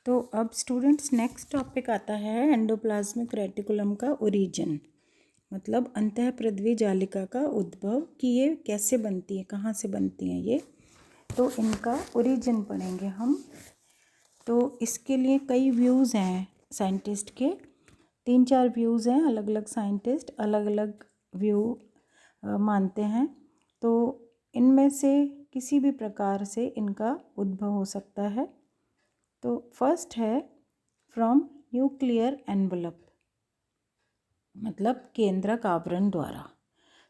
तो अब students next topic आता है एंडोप्लाज्मिक रेटिकुलम का ओरिजिन, मतलब अंतःप्रद्वी जालिका का उद्भव कि ये कैसे बनती है, कहाँ से बनती हैं ये, तो इनका ओरिजिन पढ़ेंगे हम। तो इसके लिए कई व्यूज़ हैं साइंटिस्ट के, 3-4 व्यूज़ हैं, अलग अलग साइंटिस्ट अलग अलग व्यू मानते हैं। तो इनमें से किसी भी प्रकार से इनका उद्भव हो सकता है। तो फर्स्ट है फ्रॉम न्यूक्लियर एनवलप, मतलब केंद्रक आवरण द्वारा,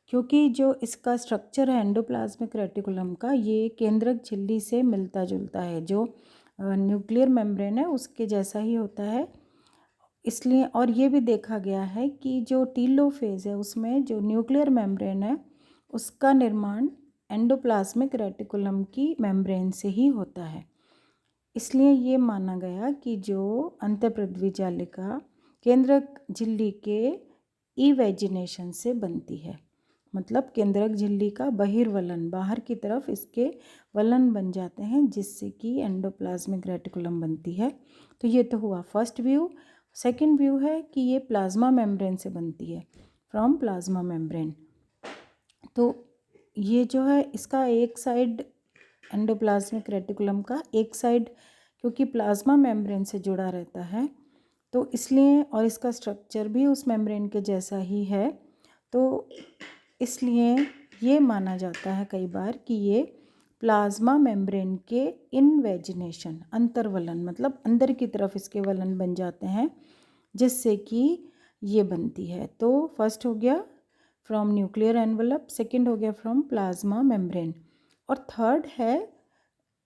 क्योंकि जो इसका स्ट्रक्चर है एंडोप्लाज्मिक रेटिकुलम का, ये केंद्रक झिल्ली से मिलता जुलता है, जो न्यूक्लियर मेम्ब्रेन है उसके जैसा ही होता है। इसलिए और ये भी देखा गया है कि जो टीलोफेज है उसमें जो न्यूक्लियर मेम्ब्रेन है उसका निर्माण एंडोप्लाज्मिक रेटिकुलम की मेम्ब्रेन से ही होता है। इसलिए ये माना गया कि जो अंतःप्रद्वी जालिका केंद्रक झिल्ली के इवेजिनेशन से बनती है, मतलब केंद्रक झिल्ली का बहिर्वलन, बाहर की तरफ इसके वलन बन जाते हैं जिससे कि एंडोप्लाज्मिक रेटिकुलम बनती है। तो ये तो हुआ फर्स्ट व्यू। सेकंड व्यू है कि ये प्लाज्मा मेम्ब्रेन से बनती है, फ्रॉम प्लाज्मा मेम्ब्रेन। तो ये जो है इसका एक साइड एंडोप्लाज्मिक रेटिकुलम का एक साइड, क्योंकि प्लाज्मा मेम्ब्रेन से जुड़ा रहता है तो इसलिए, और इसका स्ट्रक्चर भी उस मेम्ब्रेन के जैसा ही है, तो इसलिए ये माना जाता है कई बार कि ये प्लाज्मा मेम्ब्रेन के इनवेजिनेशन, अंतर्वलन, मतलब अंदर की तरफ इसके वलन बन जाते हैं जिससे कि ये बनती है। तो फर्स्ट हो गया फ्रॉम न्यूक्लियर एनवलप, सेकंड हो गया फ्रॉम प्लाज्मा मेम्ब्रेन, और थर्ड है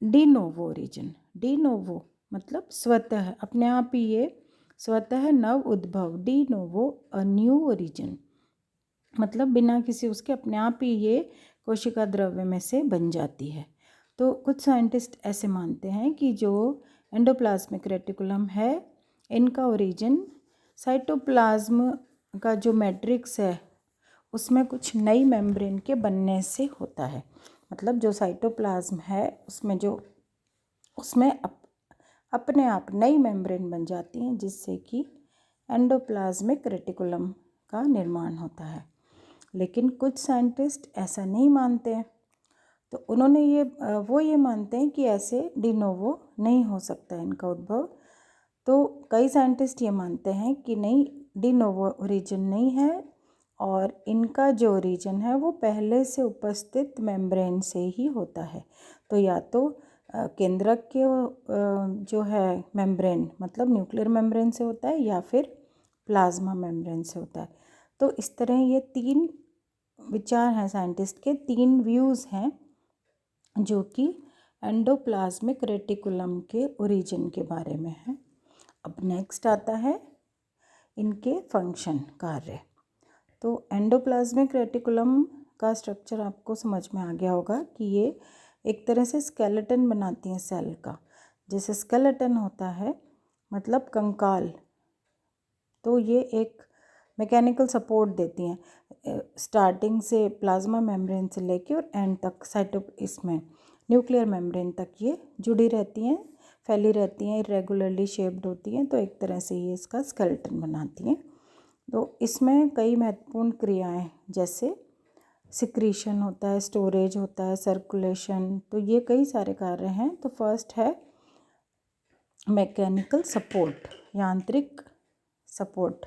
de novo origin. De novo मतलब स्वतः, अपने आप ही ये स्वतः नव उद्भव, de novo a new origin, मतलब बिना किसी उसके अपने आप ही ये कोशिका द्रव्य में से बन जाती है। तो कुछ साइंटिस्ट ऐसे मानते हैं कि जो एंडोप्लाज्मिक रेटिकुलम है इनका ओरिजिन साइटोप्लाज्म का जो मैट्रिक्स है उसमें कुछ नई मेम्ब्रेन के बनने से होता है। मतलब जो साइटोप्लाज्म है उसमें अपने आप नई मेम्ब्रेन बन जाती हैं जिससे कि एंडोप्लाज्मिक रेटिकुलम का निर्माण होता है। लेकिन कुछ साइंटिस्ट ऐसा नहीं मानते हैं, तो उन्होंने ये मानते हैं कि ऐसे डी नोवो नहीं हो सकता इनका उद्भव। तो कई साइंटिस्ट ये मानते हैं कि नहीं, डी नोवो ओरिजिन नहीं है और इनका जो ओरिजिन है वो पहले से उपस्थित मेम्ब्रेन से ही होता है। तो या तो केंद्रक के जो है मेम्ब्रेन, मतलब न्यूक्लियर मेम्ब्रेन से होता है, या फिर प्लाज्मा मेम्ब्रेन से होता है। तो इस तरह ये 3 विचार हैं साइंटिस्ट के, 3 व्यूज़ हैं जो कि एंडोप्लाज्मिक रेटिकुलम के ओरिजिन के बारे में है। अब नेक्स्ट आता है इनके फंक्शन, कार्य। तो एंडोप्लाज्मिक रेटिकुलम का स्ट्रक्चर आपको समझ में आ गया होगा कि ये एक तरह से स्केलेटन बनाती हैं सेल का। जैसे स्केलेटन होता है मतलब कंकाल, तो ये एक मैकेनिकल सपोर्ट देती हैं स्टार्टिंग से प्लाज्मा मेम्ब्रेन से लेके और एंड तक इसमें न्यूक्लियर मेम्ब्रेन तक ये जुड़ी रहती हैं, फैली रहती हैं, इरेगुलरली शेप्ड होती हैं। तो एक तरह से ये इसका स्केलेटन बनाती हैं। तो इसमें कई महत्वपूर्ण क्रियाएं जैसे सिक्रीशन होता है, स्टोरेज होता है, सर्कुलेशन, तो ये कई सारे कार्य हैं। तो फर्स्ट है मैकेनिकल सपोर्ट, यांत्रिक सपोर्ट।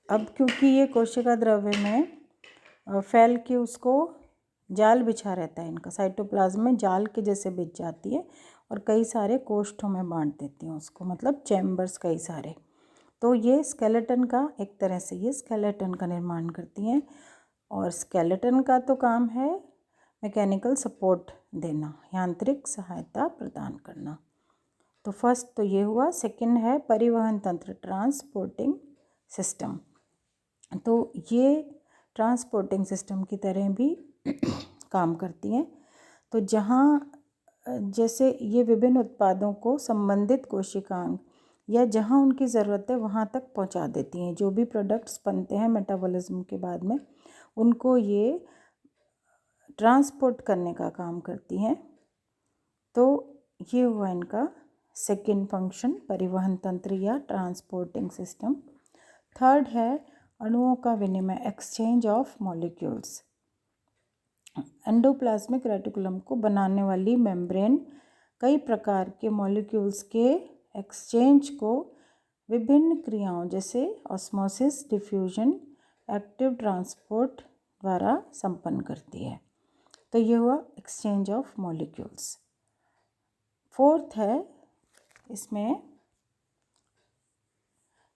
अब क्योंकि ये कोशिका द्रव्य में फैल के उसको जाल बिछा रहता है, इनका साइटोप्लाज्म में जाल के जैसे बिछ जाती है और कई सारे कोष्ठों में बांट देती हैं उसको, मतलब चैम्बर्स कई सारे। तो ये स्केलेटन का एक तरह से ये स्केलेटन का निर्माण करती हैं, और स्केलेटन का तो काम है मैकेनिकल सपोर्ट देना, यांत्रिक सहायता प्रदान करना। तो फर्स्ट तो ये हुआ। सेकंड है परिवहन तंत्र, ट्रांसपोर्टिंग सिस्टम। तो ये ट्रांसपोर्टिंग सिस्टम की तरह भी काम करती हैं। तो जहाँ जैसे ये विभिन्न उत्पादों को संबंधित कोशिकांग या जहाँ उनकी ज़रूरत है वहाँ तक पहुँचा देती हैं। जो भी प्रोडक्ट्स बनते हैं मेटाबॉलिज्म के बाद में उनको ये ट्रांसपोर्ट करने का काम करती हैं। तो ये हुआ इनका सेकेंड फंक्शन परिवहन तंत्र या ट्रांसपोर्टिंग सिस्टम। थर्ड है अणुओं का विनिमय, exchange of molecules. Endoplasmic reticulum को बनाने वाली मेम्ब्रेन कई प्रकार के मॉलिक्यूल्स के एक्सचेंज को विभिन्न क्रियाओं जैसे ऑस्मोसिस, डिफ्यूजन, एक्टिव ट्रांसपोर्ट द्वारा संपन्न करती है। तो ये हुआ एक्सचेंज ऑफ मॉलिक्यूल्स। फोर्थ है इसमें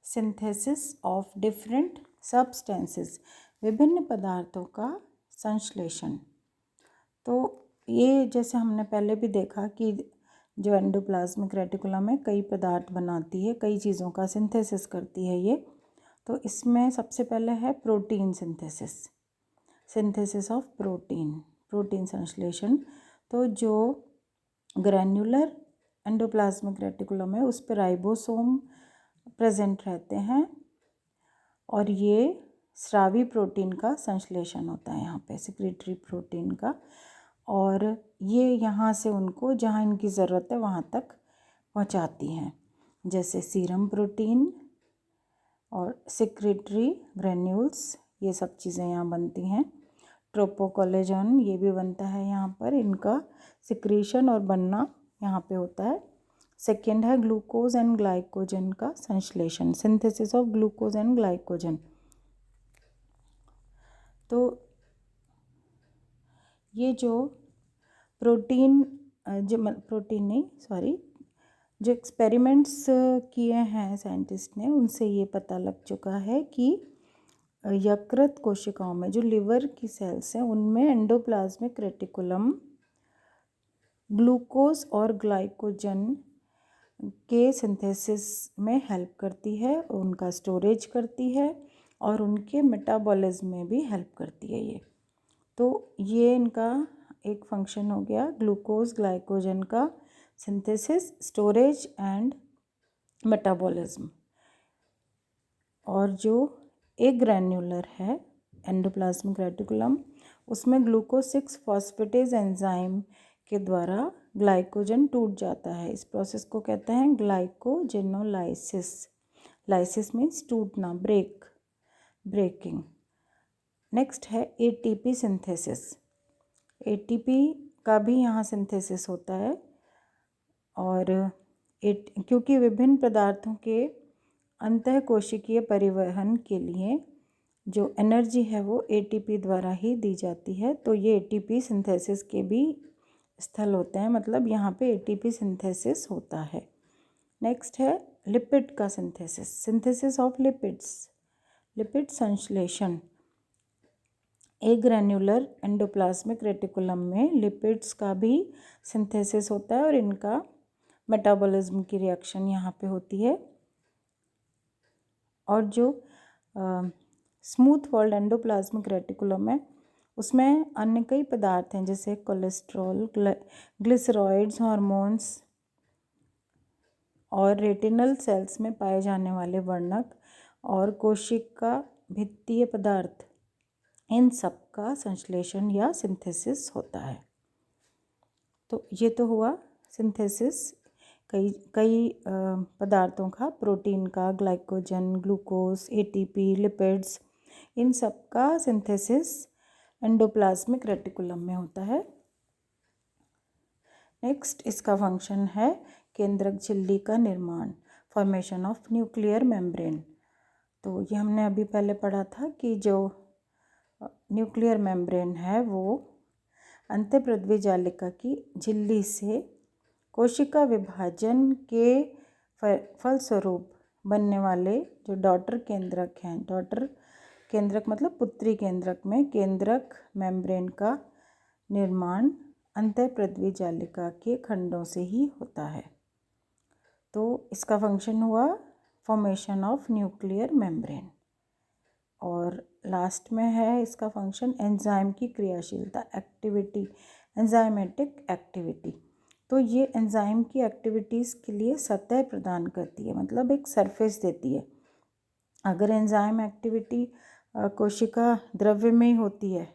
सिंथेसिस ऑफ डिफरेंट सब्सटेंसेस, विभिन्न पदार्थों का संश्लेषण। तो ये जैसे हमने पहले भी देखा कि जो एंडोप्लाज्मिक रेटिकुलम है कई पदार्थ बनाती है, कई चीज़ों का सिंथेसिस करती है ये। तो इसमें सबसे पहले है protein synthesis, synthesis of protein, protein संश्लेषण। तो जो ग्रैन्युलर एंडोप्लाज्मिक रेटिकुलम है उस पर राइबोसोम प्रेजेंट रहते हैं और ये स्रावी प्रोटीन का संश्लेषण होता है यहाँ पे, सिक्रीटरी प्रोटीन का, और ये यहाँ से उनको जहाँ इनकी ज़रूरत है वहाँ तक पहुँचाती हैं, जैसे सीरम प्रोटीन और सिक्रीटरी ग्रेन्यूल्स, ये सब चीज़ें यहाँ बनती हैं। ट्रोपोकोलेजन ये भी बनता है यहाँ पर, इनका सिक्रीशन और बनना यहाँ पे होता है। सेकेंड है ग्लूकोज एंड ग्लाइकोजन का संश्लेषण, synthesis of glucose and glycogen. तो ये जो प्रोटीन जो एक्सपेरिमेंट्स किए हैं साइंटिस्ट ने, उनसे ये पता लग चुका है कि यकृत कोशिकाओं में जो लिवर की सेल्स हैं उनमें एंडोप्लाज्मिक रेटिकुलम ग्लूकोज और ग्लाइकोजन के सिंथेसिस में हेल्प करती है, उनका स्टोरेज करती है और उनके मेटाबॉलिज्म में भी हेल्प करती है ये। तो ये इनका एक फंक्शन हो गया, ग्लूकोज ग्लाइकोजन का सिंथेसिस, स्टोरेज एंड मेटाबॉलिज्म। और जो एक ग्रैन्युलर है एंडोप्लाज्मिक रेटिकुलम, उसमें ग्लूकोज 6 फॉस्फेटेज एंजाइम के द्वारा ग्लाइकोजन टूट जाता है। इस प्रोसेस को कहते हैं ग्लाइकोजेनोलाइसिस। लाइसिस मीन्स टूटना, ब्रेकिंग। नेक्स्ट है एटीपी सिंथेसिस। एटीपी का भी यहाँ सिंथेसिस होता है और क्योंकि विभिन्न पदार्थों के अंतःकोशिकीय परिवहन के लिए जो एनर्जी है वो एटीपी द्वारा ही दी जाती है। तो ये एटीपी सिंथेसिस के भी स्थल होते हैं, मतलब यहाँ पे एटीपी सिंथेसिस होता है। नेक्स्ट है लिपिड का synthesis, synthesis of lipids, lipid संश्लेषण। एक ग्रैन्युलर एंडोप्लाज्मिक रेटिकुलम में लिपिड्स का भी सिंथेसिस होता है और इनका मेटाबॉलिज्म की रिएक्शन यहाँ पे होती है। और जो स्मूथ वॉल्ड एंडोप्लाज्मिक रेटिकुलम है उसमें अन्य कई पदार्थ हैं जैसे कोलेस्ट्रॉल, ग्लिसरॉइड्स, हार्मोन्स और रेटिनल सेल्स में पाए जाने वाले वर्णक और कोशिका भित्तीय पदार्थ, इन सब का संश्लेषण या सिंथेसिस होता है। तो ये तो हुआ सिंथेसिस कई पदार्थों का, प्रोटीन का, ग्लाइकोजन, ग्लूकोज, एटीपी, लिपिड्स, इन सब का सिंथेसिस एंडोप्लाज्मिक रेटिकुलम में होता है। नेक्स्ट इसका फंक्शन है केंद्रक झिल्ली का निर्माण, फॉर्मेशन ऑफ न्यूक्लियर मेम्ब्रेन। तो ये हमने अभी पहले पढ़ा था कि जो न्यूक्लियर मेम्ब्रेन है वो अंतःपृथ्वी जालिका की झिल्ली से कोशिका विभाजन के फलस्वरूप बनने वाले जो डॉटर केंद्रक हैं, डॉटर केंद्रक मतलब पुत्री केंद्रक में केंद्रक मेम्ब्रेन का निर्माण अंतःपृथ्वी जालिका के खंडों से ही होता है। तो इसका फंक्शन हुआ फॉर्मेशन ऑफ न्यूक्लियर मेम्ब्रेन। और लास्ट में है इसका फंक्शन एंजाइम की क्रियाशीलता, एक्टिविटी, एंजाइमेटिक एक्टिविटी। तो ये एंजाइम की एक्टिविटीज़ के लिए सतह प्रदान करती है, मतलब एक सरफेस देती है। अगर एंजाइम एक्टिविटी कोशिका द्रव्य में होती है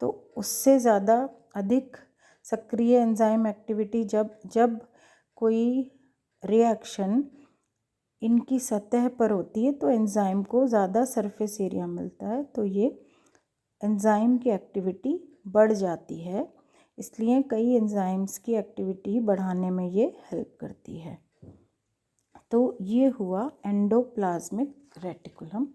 तो उससे ज़्यादा अधिक सक्रिय एंजाइम एक्टिविटी जब कोई रिएक्शन इनकी सतह पर होती है तो एंजाइम को ज़्यादा सरफेस एरिया मिलता है, तो ये एंजाइम की एक्टिविटी बढ़ जाती है। इसलिए कई एंजाइम्स की एक्टिविटी बढ़ाने में ये हेल्प करती है। तो ये हुआ एंडोप्लाज्मिक रेटिकुलम।